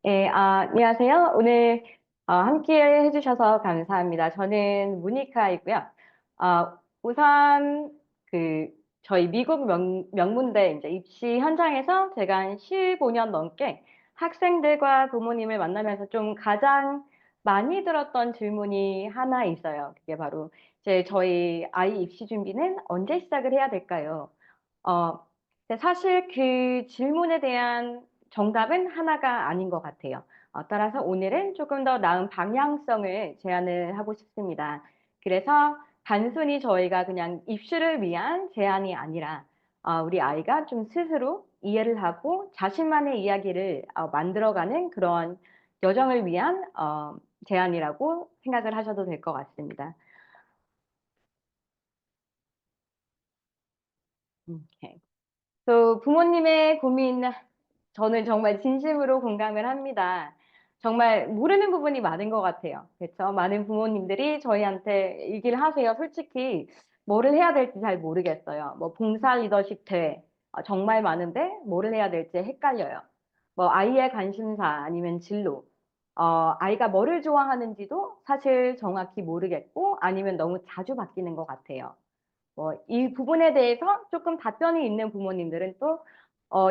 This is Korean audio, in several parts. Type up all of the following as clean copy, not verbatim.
네, 안녕하세요. 오늘 함께 해주셔서 감사합니다. 저는 모니카이고요. 우선 그 저희 미국 명문대 이제 입시 현장에서 제가 한 15년 넘게 학생들과 부모님을 만나면서 좀 가장 많이 들었던 질문이 하나 있어요. 그게 바로 이제 저희 아이 입시 준비는 언제 시작을 해야 될까요? 어, 근데 사실 그 질문에 대한 정답은 하나가 아닌 것 같아요. 따라서 오늘은 조금 더 나은 방향성을 제안을 하고 싶습니다. 그래서 단순히 저희가 그냥 입시를 위한 제안이 아니라 우리 아이가 좀 스스로 이해를 하고 자신만의 이야기를 만들어가는 그런 여정을 위한 제안이라고 생각을 하셔도 될 것 같습니다. 오케이. 또 부모님의 고민 저는 정말 진심으로 공감을 합니다. 정말 모르는 부분이 많은 것 같아요. 그렇죠? 많은 부모님들이 저희한테 얘기를 하세요. 솔직히 뭐를 해야 될지 잘 모르겠어요. 뭐 봉사 리더십 대회 정말 많은데 뭐를 해야 될지 헷갈려요. 뭐 아이의 관심사 아니면 진로 아이가 뭐를 좋아하는지도 사실 정확히 모르겠고 아니면 너무 자주 바뀌는 것 같아요. 이 부분에 대해서 조금 답변이 있는 부모님들은 또,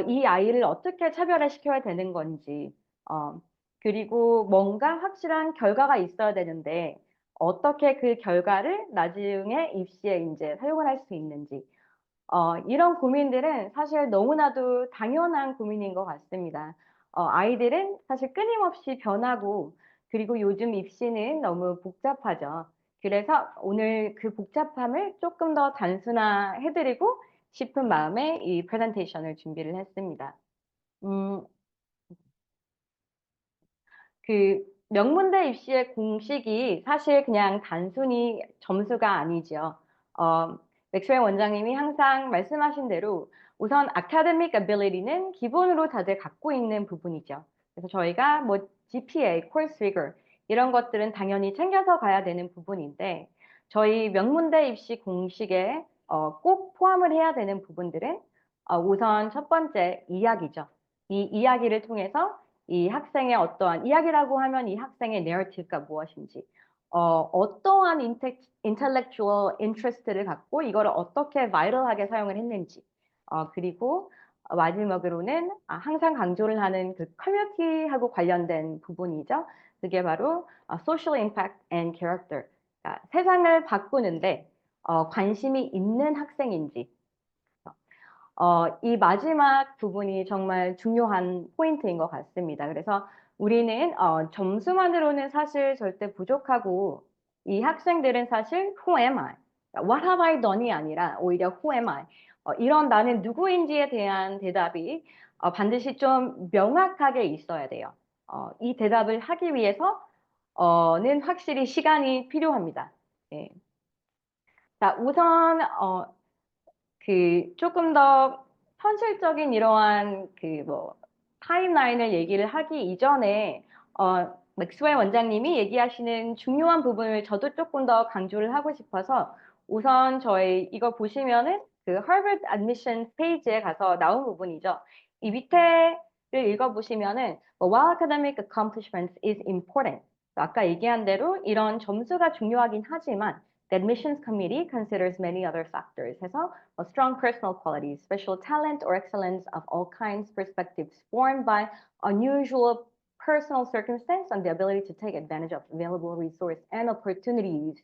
이 아이를 어떻게 차별화시켜야 되는 건지, 어, 그리고 뭔가 확실한 결과가 있어야 되는데, 어떻게 그 결과를 나중에 입시에 이제 사용을 할 수 있는지, 이런 고민들은 사실 너무나도 당연한 고민인 것 같습니다. 아이들은 사실 끊임없이 변하고, 그리고 요즘 입시는 너무 복잡하죠. 그래서 오늘 그 복잡함을 조금 더 단순화해드리고 싶은 마음에 이 프레젠테이션을 준비를 했습니다. 음, 그 명문대 입시의 공식이 사실 그냥 단순히 점수가 아니죠. 맥스웰 원장님이 항상 말씀하신 대로 우선 academic ability는 기본으로 다들 갖고 있는 부분이죠. 그래서 저희가 뭐 GPA, course rigor 이런 것들은 당연히 챙겨서 가야 되는 부분인데 저희 명문대 입시 공식에 꼭 포함을 해야 되는 부분들은 우선 첫 번째 이야기죠. 이 이야기를 통해서 이 학생의 어떠한 이야기라고 하면 이 학생의 내러티브가 무엇인지 어떠한 intellectual interest를 갖고 이거를 어떻게 바이럴하게 사용을 했는지 그리고 마지막으로는 항상 강조를 하는 그 커뮤니티하고 관련된 부분이죠. 그게 바로 social impact and character. 그러니까 세상을 바꾸는데 관심이 있는 학생인지 이 마지막 부분이 정말 중요한 포인트인 것 같습니다. 그래서 우리는 점수만으로는 사실 절대 부족하고 이 학생들은 사실 who am I? What have I done이 아니라 오히려 who am I? 이런 나는 누구인지에 대한 대답이 반드시 좀 명확하게 있어야 돼요. 이 대답을 하기 위해서는 확실히 시간이 필요합니다. 예. 자, 우선 조금 더 현실적인 이러한 타임라인을 얘기를 하기 이전에 맥스웰 원장님이 얘기하시는 중요한 부분을 저도 조금 더 강조를 하고 싶어서 우선 저희 이거 보시면은 그 Harvard Admissions 페이지에 가서 나온 부분이죠. 이 밑에를 읽어보시면은 While academic accomplishments is important. 아까 얘기한 대로 이런 점수가 중요하긴 하지만 The admissions committee considers many other factors. 해서 strong personal qualities, special talent or excellence of all kinds, perspectives formed by unusual personal circumstance and the ability to take advantage of available resource and opportunities.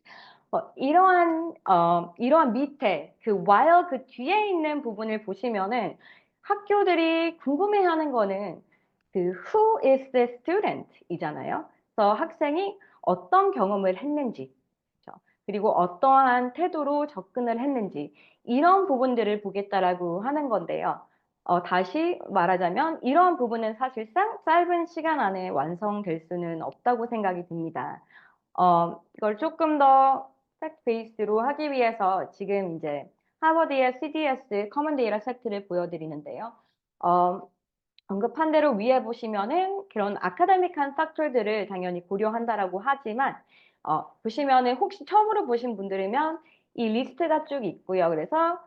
이러한 밑에 그 while 그 뒤에 있는 부분을 보시면은 학교들이 궁금해하는 거는 그 who is the student 이잖아요. 그래서 학생이 어떤 경험을 했는지, 그렇죠? 그리고 어떠한 태도로 접근을 했는지 이런 부분들을 보겠다라고 하는 건데요. 다시 말하자면 이러한 부분은 사실상 짧은 시간 안에 완성될 수는 없다고 생각이 듭니다. 이걸 조금 더 팩트 베이스로 하기 위해서 지금 이제 하버드의 CDS 커먼 데이터 세트를 보여드리는데요. 어, 언급한 대로 위에 보시면은 그런 아카데믹한 팩tor들을 당연히 고려한다라고 하지만 보시면은 혹시 처음으로 보신 분들이면 이 리스트가 쭉 있고요. 그래서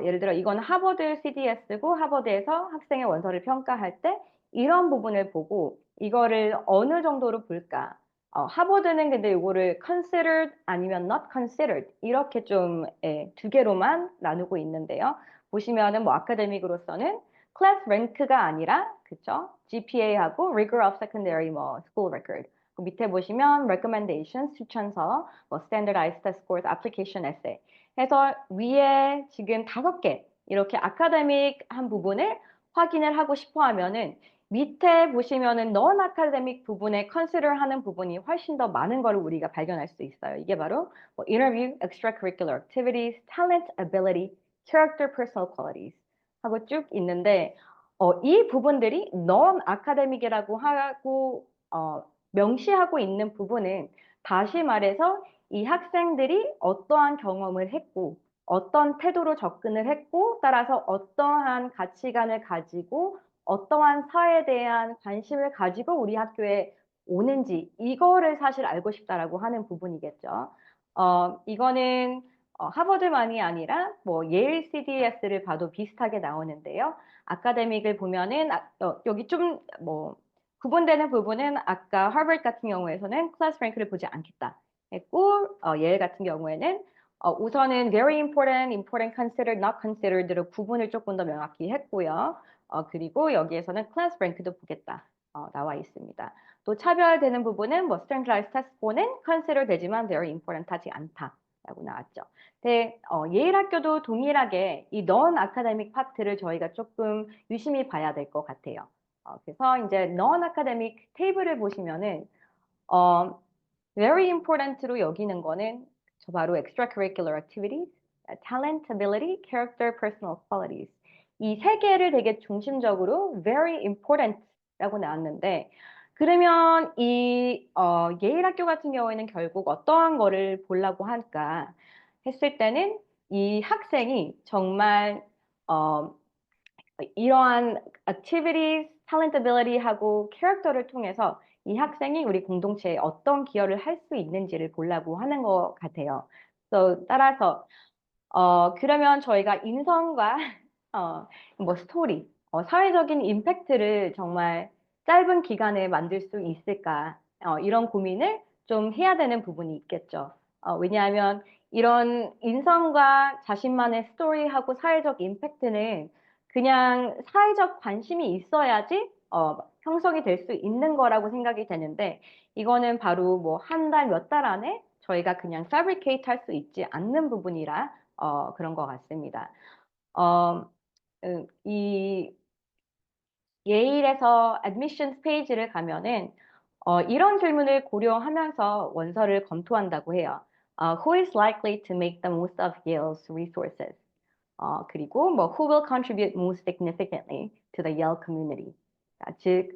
예를 들어 이건 하버드 CDS고 하버드에서 학생의 원서를 평가할 때 이런 부분을 보고 이거를 어느 정도로 볼까? 하버드는 근데 이거를 considered 아니면 not considered 이렇게 좀 두 개로만 나누고 있는데요. 보시면은 뭐 아카데믹으로서는 클래스 랭크가 아니라 그쵸? GPA하고 rigor of secondary 뭐 school record. 그 밑에 보시면 recommendations 추천서, 뭐 standardized test scores, application essay. 해서 위에 지금 5개 이렇게 아카데믹 한 부분을 확인을 하고 싶어 하면은 밑에 보시면은 non academic 부분에 consider 하는 부분이 훨씬 더 많은 걸 우리가 발견할 수 있어요. 이게 바로 뭐 interview, extracurricular activities, talent, ability, character, personal qualities 하고 쭉 있는데 이 부분들이 non academic이라고 하고 명시하고 있는 부분은 다시 말해서 이 학생들이 어떠한 경험을 했고 어떤 태도로 접근을 했고 따라서 어떠한 가치관을 가지고 어떠한 사회에 대한 관심을 가지고 우리 학교에 오는지 이거를 사실 알고 싶다라고 하는 부분이겠죠. 이거는 하버드만이 아니라 뭐 예일 CDS를 봐도 비슷하게 나오는데요. 아카데믹을 보면은 여기 좀 뭐 구분되는 부분은 아까 하버드 같은 경우에서는 클래스 랭크를 보지 않겠다 했고 예일 같은 경우에는 우선은 very important, important, considered, not considered로 구분을 조금 더 명확히 했고요. 그리고 여기에서는 클래스 랭크도 보겠다 나와 있습니다. 또 차별되는 부분은 뭐 standardized test score는 consider 되지만 very important 하지 않다라고 나왔죠. 근데 예일 학교도 동일하게 이 non academic 파트를 저희가 조금 유심히 봐야 될 것 같아요. 그래서 이제 non academic 테이블을 보시면은 very important로 여기는 거는 저 바로 extracurricular activities, talent, ability, character, personal qualities. 이 세 개를 되게 중심적으로 very important라고 나왔는데 그러면 이 예일 학교 같은 경우에는 결국 어떠한 거를 보려고 할까 했을 때는 이 학생이 정말 이러한 activities, talent, ability하고 캐릭터를 통해서 이 학생이 우리 공동체에 어떤 기여를 할 수 있는지를 보려고 하는 것 같아요. 따라서 그러면 저희가 인성과 뭐 스토리, 사회적인 임팩트를 정말 짧은 기간에 만들 수 있을까? 이런 고민을 좀 해야 되는 부분이 있겠죠. 왜냐하면 이런 인성과 자신만의 스토리하고 사회적 임팩트는 그냥 사회적 관심이 있어야지 형성이 될 수 있는 거라고 생각이 되는데 이거는 바로 뭐 한 달, 몇 달 안에 저희가 그냥 fabricate 할 수 있지 않는 부분이라 그런 것 같습니다. 이 예일에서 admissions 페이지를 가면은 이런 질문을 고려하면서 원서를 검토한다고 해요. Who is likely to make the most of Yale's resources? 그리고 뭐 who will contribute most significantly to the Yale community? 즉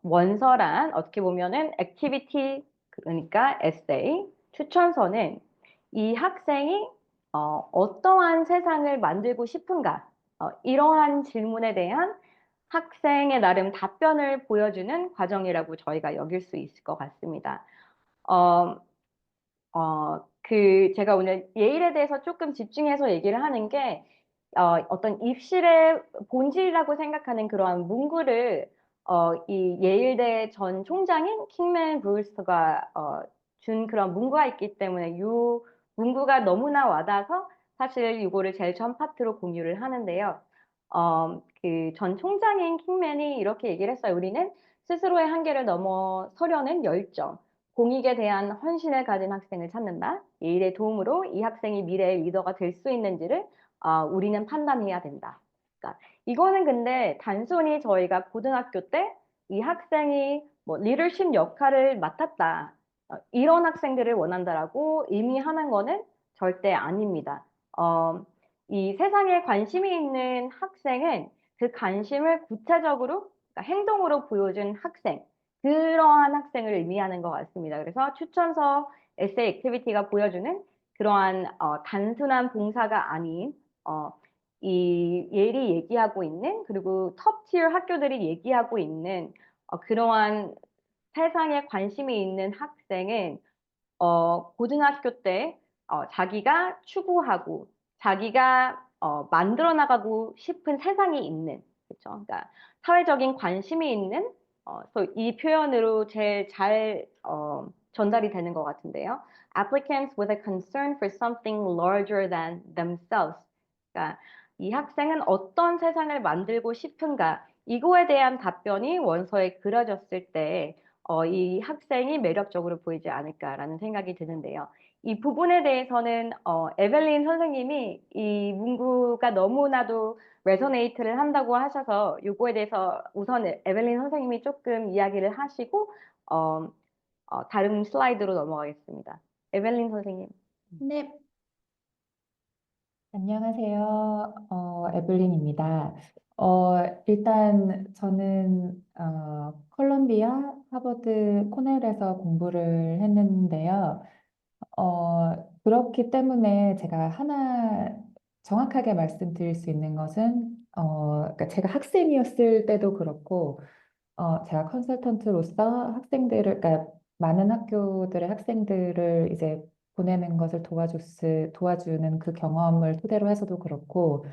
원서란 어떻게 보면은 activity 그러니까 essay, 추천서는 이 학생이 어떠한 세상을 만들고 싶은가 이러한 질문에 대한 학생의 나름 답변을 보여주는 과정이라고 저희가 여길 수 있을 것 같습니다. 어, 제가 오늘 예일에 대해서 조금 집중해서 얘기를 하는 게, 어떤 입실의 본질이라고 생각하는 그러한 문구를, 이 예일대 전 총장인 킹맨 브루스터가, 준 그런 문구가 있기 때문에 이 문구가 너무나 와닿아서 사실 이거를 제일 전 파트로 공유를 하는데요. 그 전 총장인 킹맨이 이렇게 얘기를 했어요. 우리는 스스로의 한계를 넘어서려는 열정, 공익에 대한 헌신을 가진 학생을 찾는다. 이 일의 도움으로 이 학생이 미래의 리더가 될 수 있는지를 우리는 판단해야 된다. 그러니까 이거는 근데 단순히 저희가 고등학교 때 이 학생이 뭐 리더십 역할을 맡았다. 이런 학생들을 원한다라고 의미하는 거는 절대 아닙니다. 이 세상에 관심이 있는 학생은 그 관심을 구체적으로 그러니까 행동으로 보여준 학생, 그러한 학생을 의미하는 것 같습니다. 그래서 추천서, 에세이 액티비티가 보여주는 그러한 단순한 봉사가 아닌 이 예일이 얘기하고 있는 그리고 톱티어 학교들이 얘기하고 있는 그러한 세상에 관심이 있는 학생은 고등학교 때 자기가 추구하고 자기가 만들어 나가고 싶은 세상이 있는 그렇죠. 그러니까 사회적인 관심이 있는 이 표현으로 제일 잘 전달이 되는 것 같은데요. Applicants with a concern for something larger than themselves. 그러니까 이 학생은 어떤 세상을 만들고 싶은가? 이거에 대한 답변이 원서에 그려졌을 때 이 학생이 매력적으로 보이지 않을까라는 생각이 드는데요. 이 부분에 대해서는 에벨린 선생님이 이 문구가 너무나도 레소네이트를 한다고 하셔서 요거에 대해서 우선 에벨린 선생님이 조금 이야기를 하시고 어, 다른 슬라이드로 넘어가겠습니다. 에벨린 선생님. 네, 안녕하세요. 에블린입니다. 일단 저는 콜롬비아, 하버드, 코넬에서 공부를 했는데요. 그렇기 때문에 제가 하나 정확하게 말씀드릴 수 있는 것은, 그러니까 제가 학생이었을 때도 그렇고, 제가 컨설턴트로서 학생들을, 그러니까 많은 학교들의 학생들을 이제 보내는 것을 도와주는 그 경험을 토대로 해서도 그렇고,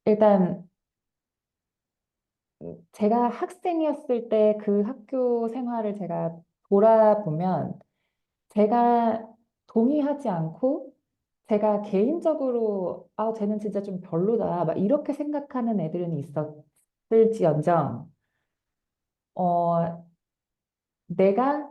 일단 제가 학생이었을 때 그 학교 생활을 제가 돌아보면 제가 동의하지 않고 제가 개인적으로 쟤는 진짜 좀 별로다 막 이렇게 생각하는 애들은 있었을지언정 어, 내가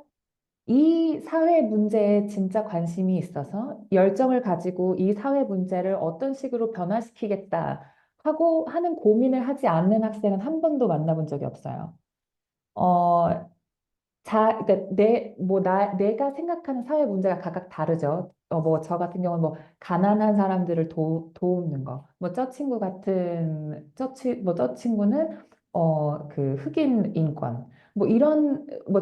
이 사회 문제에 진짜 관심이 있어서 열정을 가지고 이 사회 문제를 어떤 식으로 변화시키겠다 하고 하는 고민을 하지 않는 학생은 한 번도 만나본 적이 없어요. 어, 그러니까 내가 생각하는 사회 문제가 각각 다르죠. 저 같은 경우는 가난한 사람들을 도우는 거. 저 친구는, 그 흑인 인권.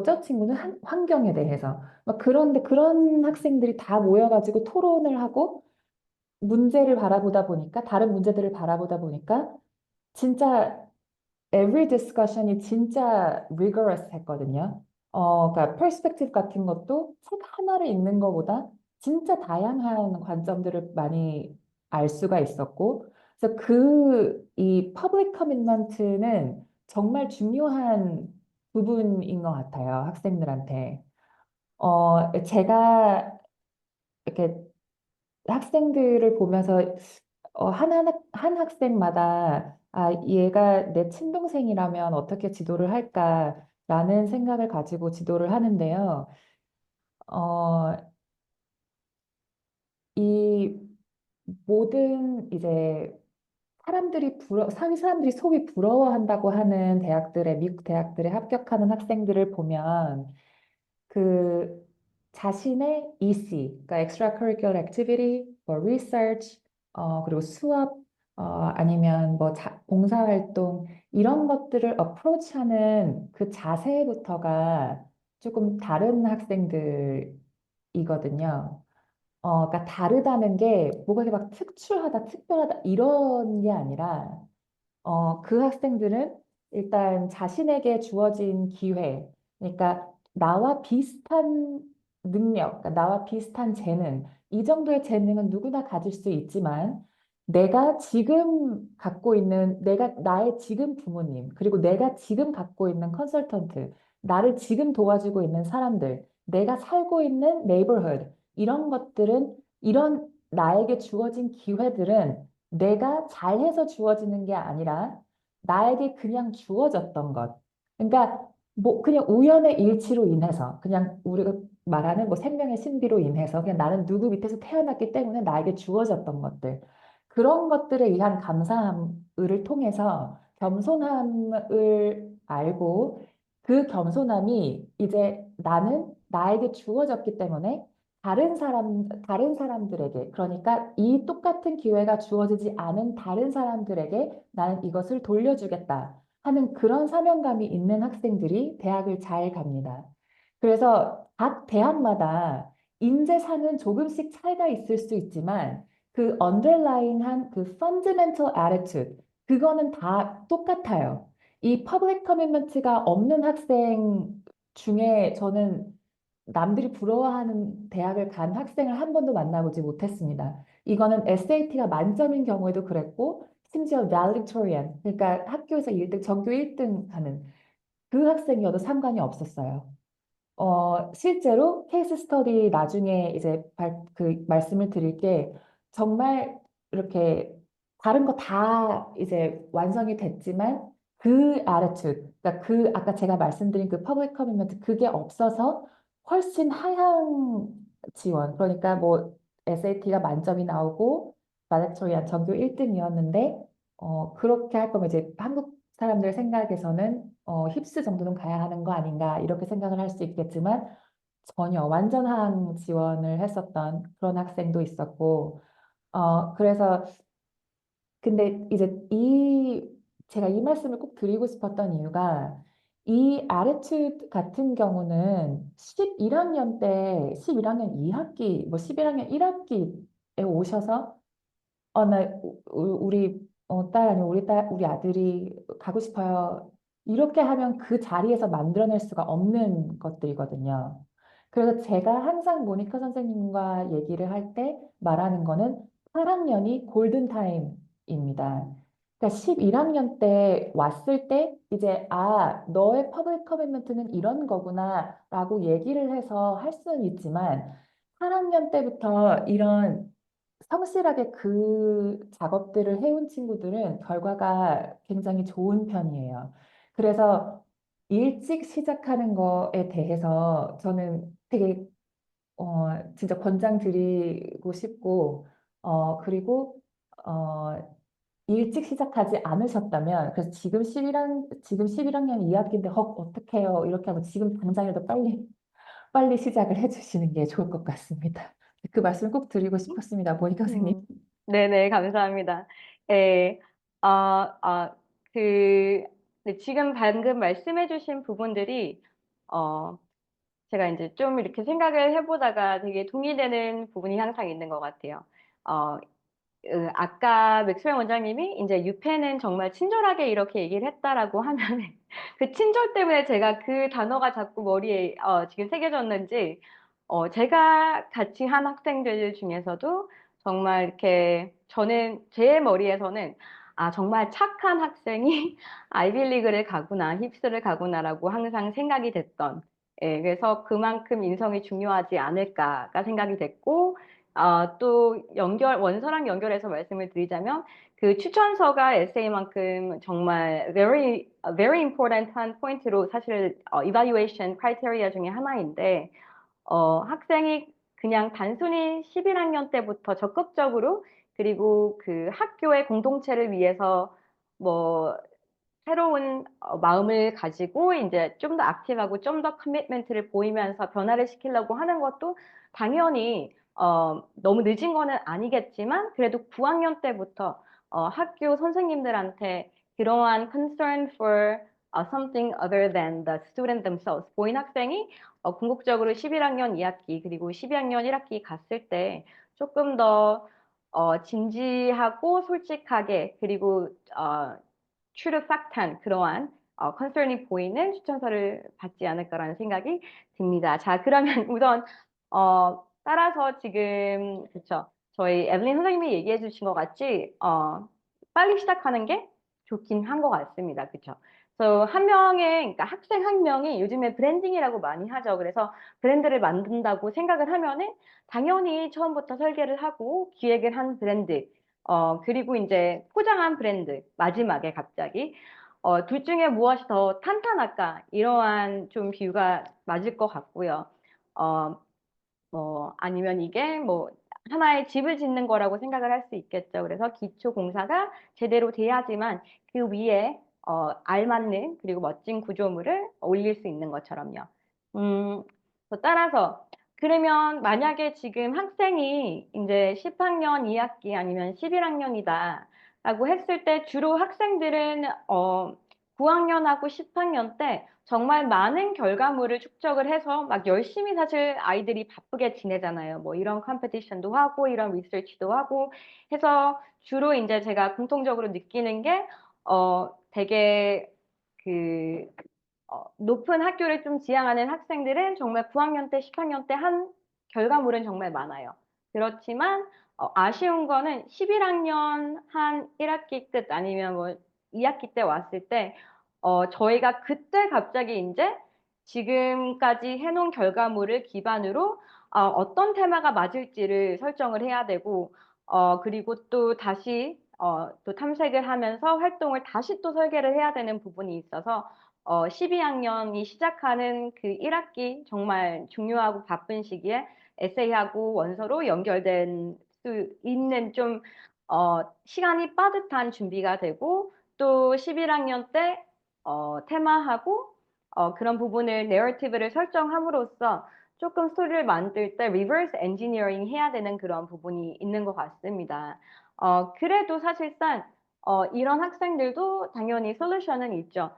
저 친구는 환경에 대해서. 그런데 그런 학생들이 다 모여가지고 토론을 하고 다른 문제들을 바라보다 보니까, 진짜 every discussion이 진짜 rigorous 했거든요. 그러니까 perspective 같은 것도 책 하나를 읽는 것보다 진짜 다양한 관점들을 많이 알 수가 있었고, 그래서 이 public commitment는 정말 중요한 부분인 것 같아요, 학생들한테. 제가 이렇게 학생들을 보면서 한 학생마다 얘가 내 친동생이라면 어떻게 지도를 할까라는 생각을 가지고 지도를 하는데요. 어, 이 모든 이제 사람들이 속이 부러워한다고 하는 미국 대학들에 합격하는 학생들을 보면 그 자신의 EC, 그러니까 extracurricular activity, research, 그리고 수업, 아니면 봉사활동 이런 것들을 어프로치하는 그 자세부터가 조금 다른 학생들이거든요. 그러니까 다르다는 게 뭐가 이렇게 막 특출하다, 특별하다 이런 게 아니라 그 학생들은 일단 자신에게 주어진 기회, 그러니까 나와 비슷한 능력, 그러니까 나와 비슷한 재능, 이 정도의 재능은 누구나 가질 수 있지만, 나의 지금 부모님, 그리고 내가 지금 갖고 있는 컨설턴트, 나를 지금 도와주고 있는 사람들, 내가 살고 있는 네이버ಹು드, 이런 나에게 주어진 기회들은 내가 잘해서 주어지는 게 아니라 나에게 그냥 주어졌던 것. 그러니까 그냥 우연의 일치로 인해서 그냥 우리가 말하는 생명의 신비로 인해서 그냥 나는 누구 밑에서 태어났기 때문에 나에게 주어졌던 것들. 그런 것들에 의한 감사함을 통해서 겸손함을 알고 그 겸손함이 이제 나는 나에게 주어졌기 때문에 다른 사람들에게, 그러니까 이 똑같은 기회가 주어지지 않은 다른 사람들에게 나는 이것을 돌려주겠다 하는 그런 사명감이 있는 학생들이 대학을 잘 갑니다. 그래서 각 대학마다 인재상은 조금씩 차이가 있을 수 있지만 그 underlying한 그 fundamental attitude, 그거는 다 똑같아요. 이 public commitment가 없는 학생 중에 저는 남들이 부러워하는 대학을 간 학생을 한 번도 만나보지 못했습니다. 이거는 SAT가 만점인 경우에도 그랬고, 심지어 valedictorian, 그러니까 학교에서 1등, 전교 1등 하는 그 학생이어도 상관이 없었어요. 실제로 케이스 스터디 나중에 이제 그 말씀을 드릴 게 정말 이렇게 다른 거 다 이제 완성이 됐지만 그 attitude, 그러니까 그 아까 제가 말씀드린 그 public commitment 그게 없어서 훨씬 하향 지원, 그러니까 뭐 SAT가 만점이 나오고 valedictorian 전교 1등이었는데 그렇게 할 거면 이제 한국 사람들 생각에서는 힙스 정도는 가야 하는 거 아닌가 이렇게 생각을 할 수 있겠지만 전혀 완전한 지원을 했었던 그런 학생도 있었고 그래서 근데 이제 제가 이 말씀을 꼭 드리고 싶었던 이유가 이 attitude 같은 경우는 11학년 때 11학년 2학기 뭐 11학년 1학기에 오셔서 나 우리 딸 아니면 우리 아들이 가고 싶어요. 이렇게 하면 그 자리에서 만들어낼 수가 없는 것들이거든요. 그래서 제가 항상 모니카 선생님과 얘기를 할 때 말하는 거는 8학년이 골든 타임입니다. 그러니까 11학년 때 왔을 때 이제 너의 퍼블릭 커밋먼트는 이런 거구나라고 얘기를 해서 할 수는 있지만 8학년 때부터 이런 성실하게 그 작업들을 해온 친구들은 결과가 굉장히 좋은 편이에요. 그래서 일찍 시작하는 거에 대해서 저는 되게 진짜 권장드리고 싶고 그리고 어, 일찍 시작하지 않으셨다면 그래서 지금 11학년 2학기인데 어떡해요 이렇게 하고 지금 당장이라도 빨리 시작을 해주시는 게 좋을 것 같습니다. 그 말씀 꼭 드리고 싶었습니다. 모니카 선생님. 음, 네네, 감사합니다. 예, 어, 어, 그, 네, 지금 방금 말씀해주신 부분들이, 어, 제가 이제 좀 이렇게 생각을 해보다가 되게 동의되는 부분이 항상 있는 것 같아요. 어, 아까 맥스웰 원장님이 이제 유펜은 정말 친절하게 이렇게 얘기를 했다라고 하면 그 친절 때문에 제가 그 단어가 자꾸 머리에 지금 새겨졌는지 제가 같이 한 학생들 중에서도 정말 이렇게 저는 제 머리에서는 정말 착한 학생이 아이빌리그를 가구나 힙스를 가구나라고 항상 생각이 됐던 그래서 그만큼 인성이 중요하지 않을까가 생각이 됐고 또 원서랑 연결해서 말씀을 드리자면 그 추천서가 에세이만큼 정말 very important 한 포인트로 사실 evaluation criteria 중에 하나인데 학생이 그냥 단순히 11학년 때부터 적극적으로 그리고 그 학교의 공동체를 위해서 뭐 새로운 마음을 가지고 이제 좀 더 액티브하고 좀 더 커미트먼트를 보이면서 변화를 시키려고 하는 것도 당연히 너무 늦은 거는 아니겠지만 그래도 9학년 때부터 학교 선생님들한테 그러한 concern for something other than the student themselves 보인 학생이 궁극적으로 11학년 2학기 그리고 12학년 1학기 갔을 때 조금 더 진지하고 솔직하게 그리고 true to fact한 그러한 컨설이 보이는 추천서를 받지 않을까라는 생각이 듭니다. 자, 그러면 우선 따라서 지금 그쵸 저희 에블린 선생님이 얘기해 주신 것 같이 빨리 시작하는 게 좋긴 한 것 같습니다. 그쵸? 그래서 한 명의 그러니까 학생 한 명이 요즘에 브랜딩이라고 많이 하죠. 그래서 브랜드를 만든다고 생각을 하면은 당연히 처음부터 설계를 하고 기획을 한 브랜드 그리고 이제 포장한 브랜드, 마지막에 갑자기. 둘 중에 무엇이 더 탄탄할까? 이러한 좀 비유가 맞을 것 같고요. 어, 아니면 이게 뭐, 하나의 집을 짓는 거라고 생각을 할 수 있겠죠. 그래서 기초 공사가 제대로 돼야지만 그 위에, 알맞는 그리고 멋진 구조물을 올릴 수 있는 것처럼요. 따라서, 그러면 만약에 지금 학생이 이제 10학년 2학기 아니면 11학년이다 라고 했을 때 주로 학생들은 9학년하고 10학년 때 정말 많은 결과물을 축적을 해서 막 열심히 사실 아이들이 바쁘게 지내잖아요. 뭐 이런 컴페티션도 하고 이런 리서치도 하고 해서 주로 이제 제가 공통적으로 느끼는 게 되게 그 높은 학교를 좀 지향하는 학생들은 정말 9학년 때, 10학년 때 한 결과물은 정말 많아요. 그렇지만 아쉬운 거는 11학년 한 1학기 끝 아니면 뭐 2학기 때 왔을 때 저희가 그때 갑자기 인제 지금까지 해 놓은 결과물을 기반으로 어떤 테마가 맞을지를 설정을 해야 되고 그리고 또 다시 또 탐색을 하면서 활동을 다시 또 설계를 해야 되는 부분이 있어서 12학년이 시작하는 그 1학기 정말 중요하고 바쁜 시기에 에세이하고 원서로 연결된 수 있는 좀 시간이 빠듯한 준비가 되고 또 11학년 때 테마하고 그런 부분을 내러티브를 설정함으로써 쪼끔 스토리를 만들 때 리버스 엔지니어링 해야 되는 그런 부분이 있는 것 같습니다. 그래도 사실상 이런 학생들도 당연히 솔루션은 있죠.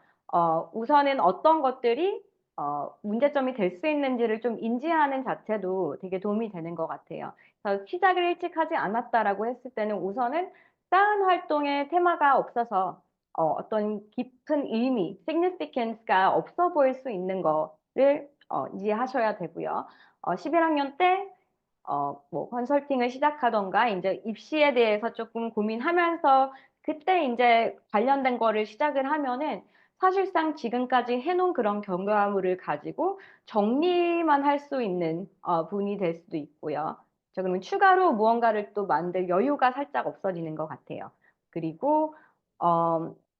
우선은 어떤 것들이 문제점이 될 수 있는지를 좀 인지하는 자체도 되게 도움이 되는 것 같아요. 그래서 "시작을 일찍 하지 않았다."라고 했을 때는 우선은 다른 활동에 테마가 없어서 어떤 깊은 의미 significance가 없어 보일 수 있는 거를 이해하셔야 되고요. 11 학년 때 뭐 컨설팅을 시작하든가 인제 입시에 대해서 쪼끔 고민하면서 그때 인제 관련된 거를 시작을 하면은 사실상 지금까지 해 놓은 그런 결과물을 가지고 정리만 할 수 있는 분이 될 수도 있고요. 자 그러면 추가로 무언가를 또 만들 여유가 살짝 없어지는 것 같아요. 그리고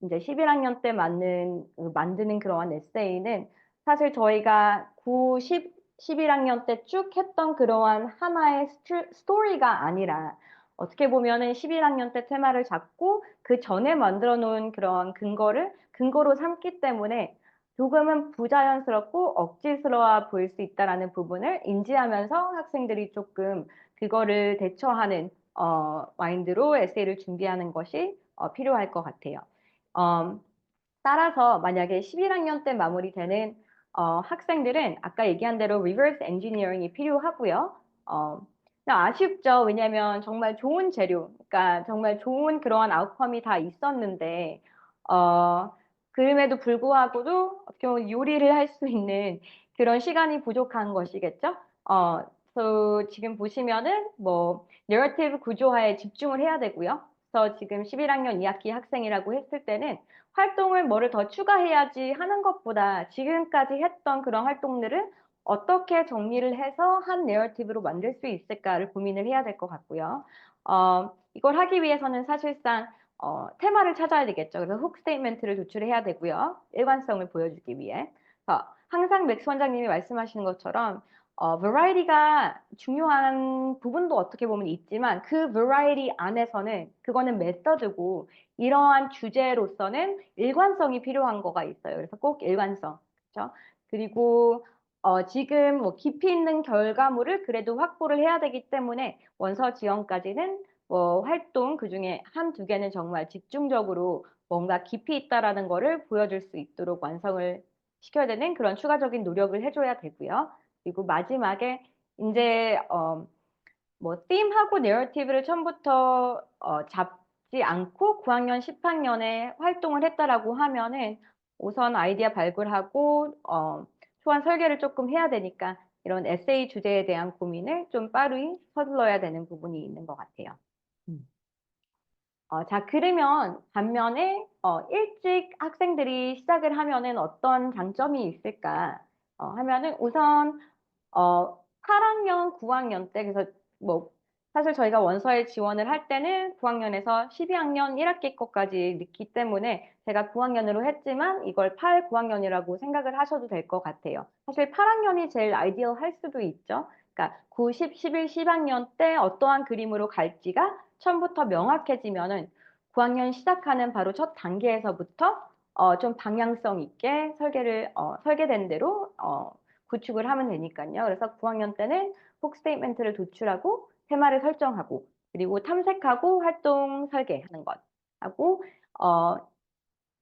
인제 11 학년 때 만드는 그러한 에세이는 사실 저희가 9, 10, 11 학년 때 쭉 했던 그러한 하나의 스토리가 아니라 어떻게 보면은 11 학년 때 테마를 잡고 그전에 만들어 놓은 그런 근거로 삼기 때문에 조금은 부자연스럽고 억지스러워 보일 수 있다라는 부분을 인지하면서 학생들이 쪼끔 그거를 대처하는 마인드로 에세이를 준비하는 것이 필요할 것 같아요. 어 따라서 만약에 11 학년 때 마무리되는 학생들은 아까 얘기한 대로 reverse engineering이 필요하고요. 어 그냥 아쉽죠. 왜냐하면 정말 좋은 재료 그러니까 정말 좋은 그러한 아웃컴이 다 있었는데 어 그럼에도 불구하고도 어떻게 보면 요리를 할 수 있는 그런 시간이 부족한 것이겠죠. 지금 보시면은 뭐 내러티브 구조화에 집중을 해야 되고요. 그래서 지금 11 학년 2학기 학생이라고 했을 때는 활동을 뭐를 더 추가해야지 하는 것보다 지금까지 했던 그런 활동들을 어떻게 정리를 해서 한 내러티브로 만들 수 있을까를 고민을 해야 될 것 같고요. 이걸 하기 위해서는 사실상 테마를 찾아야 되겠죠. 그래서 훅 스테이트먼트를 도출해야 되고요, 일관성을 보여주기 위해. 항상 맥스 원장님이 말씀하시는 것처럼 variety가 중요한 부분도 어떻게 보면 있지만 그 variety 안에서는 그거는 메서드고 이러한 주제로서는 일관성이 필요한 거가 있어요. 그래서 꼭 일관성. 그쵸? 그리고 지금 뭐 깊이 있는 결과물을 그래도 확보를 해야 되기 때문에 원서 지원까지는 뭐 활동 그중에 1-2 개는 정말 집중적으로 뭔가 깊이 있다라는 거를 보여줄 수 있도록 완성을 시켜야 되는 그런 추가적인 노력을 해 줘야 되고요. 그리고 마지막에 인제 뭐 theme하고 narrative를 처음부터 잡지 않고 9 학년, 10 학년에 활동을 했다라고 하면은 우선 아이디어 발굴하고 초안 설계를 쪼끔 해야 되니까 이런 에세이 주제에 대한 고민을 좀 빠르게 서둘러야 되는 부분이 있는 것 같아요. 음. 자 그러면 반면에 일찍 학생들이 시작을 하면은 어떤 장점이 있을까 하면은 우선 8 학년, 9 학년 때 그래서 뭐 사실 저희가 원서에 지원을 할 때는 9 학년에서 12 학년 1 학기 것까지 넣기 때문에 제가 9 학년으로 했지만 이걸 8, 9 학년이라고 생각을 하셔도 될 것 같아요. 사실 8 학년이 제일 아이디얼할 수도 있죠. 그러니까 9, 10, 11, 10 학년 때 어떠한 그림으로 갈지가 처음부터 명확해지면은 9 학년 시작하는 바로 첫 단계에서부터 좀 방향성 있게 설계된 대로 구축을 하면 되니깐요. 그래서 9 학년 때는 훅 스테이트먼트를 도출하고 테마를 설정하고 그리고 탐색하고 활동 설계하는 것 하고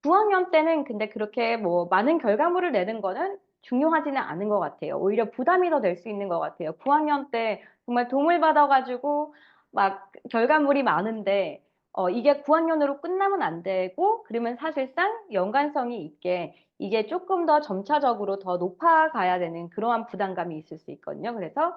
9 학년 때는 근데 그렇게 뭐 많은 결과물을 내는 거는 중요하지는 않은 것 같아요. 오히려 부담이 더 될 수 있는 것 같아요. 9 학년 때 정말 도움을 받아 가지고 막 결과물이 많은데 이게 9 학년으로 끝나면 안 되고 그러면 사실상 연관성이 있게 이게 쪼끔 더 점차적으로 더 높아가야 되는 그러한 부담감이 있을 수 있거든요. 그래서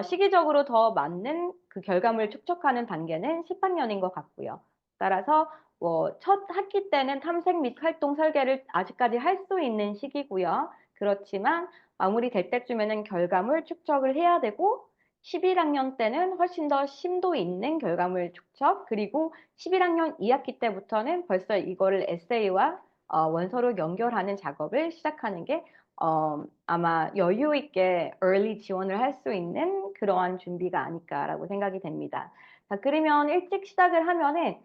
시기적으로 더 맞는 그 결과물을 축적하는 단계는 10학년인 것 같고요. 따라서 뭐 첫 학기 때는 탐색 및 활동 설계를 아직까지 할 수 있는 시기고요. 그렇지만 마무리될 때쯤에는 결과물 축적을 해야 되고 11학년 때는 훨씬 더 심도 있는 결과물 축적, 그리고 11학년 2학기 때부터는 벌써 이거를 에세이와 원서로 연결하는 작업을 시작하는 게 아마 여유 있게 early 지원을 할 수 있는 그러한 준비가 아닐까라고 생각이 됩니다. 자, 그러면 일찍 시작을 하면은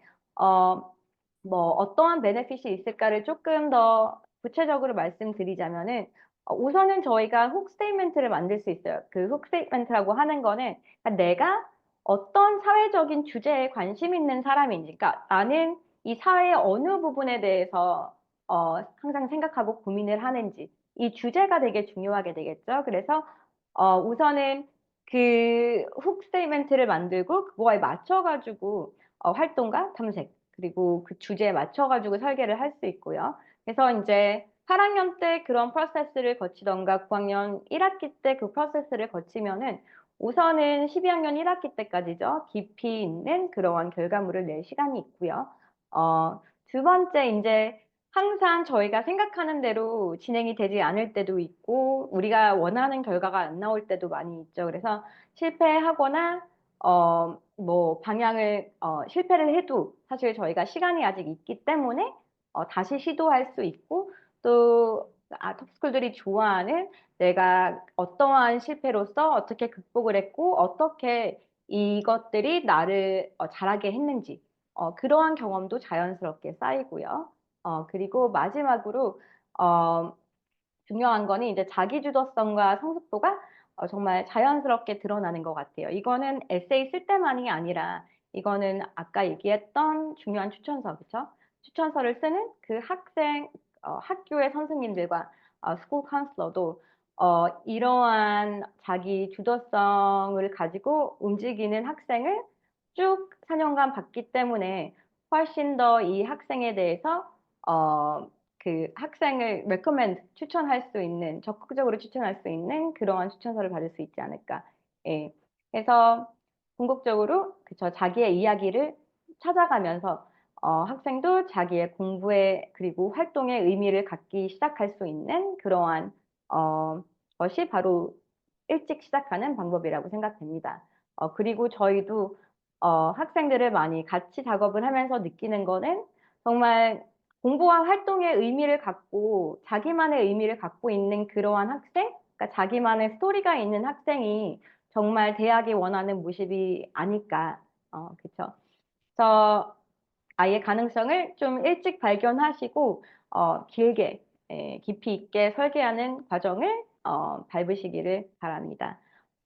뭐 어떠한 베네핏이 있을까를 조금 더 구체적으로 말씀드리자면은 우선은 저희가 훅 스테이트먼트를 만들 수 있어요. 그 훅 스테이트먼트라고 하는 거는 그러니까 내가 어떤 사회적인 주제에 관심 있는 사람인지, 그러니까 나는 이 사회의 어느 부분에 대해서 항상 생각하고 고민을 하는지, 이 주제가 되게 중요하게 되겠죠. 그래서 우선은 그 훅 스테이트먼트를 만들고 그거에 맞춰가지고 활동과 탐색, 그리고 그 주제에 맞춰가지고 설계를 할 수 있고요. 그래서 이제 8학년 때 그런 프로세스를 거치던가 9학년 1학기 때 그 프로세스를 거치면은 우선은 12학년 1학기 때까지죠. 깊이 있는 그러한 결과물을 낼 시간이 있고요. 두 번째 이제 항상 저희가 생각하는 대로 진행이 되지 않을 때도 있고 우리가 원하는 결과가 안 나올 때도 많이 있죠. 그래서 실패하거나 뭐 방향을 실패를 해도 사실 저희가 시간이 아직 있기 때문에 다시 시도할 수 있고 또 톱스쿨들이 좋아하는 내가 어떠한 실패로서 어떻게 극복을 했고 어떻게 이것들이 나를 잘하게 했는지 그러한 경험도 자연스럽게 쌓이고요. 그리고 마지막으로 어, 중요한 거는 이제 자기주도성과 성숙도가 정말 자연스럽게 드러나는 것 같아요. 이거는 에세이 쓸 때만이 아니라 이거는 아까 얘기했던 중요한 추천서, 그쵸? 추천서를 쓰는 그 학교의 선생님들과 스쿨 카운슬러도 이러한 자기 주도성을 가지고 움직이는 학생을 쭉 4년간 봤기 때문에 훨씬 더 이 학생에 대해서 그 학생을 recommend, 추천할 수 있는, 적극적으로 추천할 수 있는 그러한 추천서를 받을 수 있지 않을까. 예. 그래서 궁극적으로 그쵸, 자기의 이야기를 찾아가면서 학생도 자기의 공부에 그리고 활동에 의미를 갖기 시작할 수 있는 그러한 것이 바로 일찍 시작하는 방법이라고 생각됩니다. 그리고 저희도 학생들을 많이 같이 작업을 하면서 느끼는 거는 정말 공부와 활동의 의미를 갖고 자기만의 의미를 갖고 있는 그러한 학생, 그러니까 자기만의 스토리가 있는 학생이 정말 대학이 원하는 모습이 아닐까. 그쵸. 그래서 아이의 가능성을 좀 일찍 발견하시고 길게 깊이 있게 설계하는 과정을 밟으시기를 바랍니다.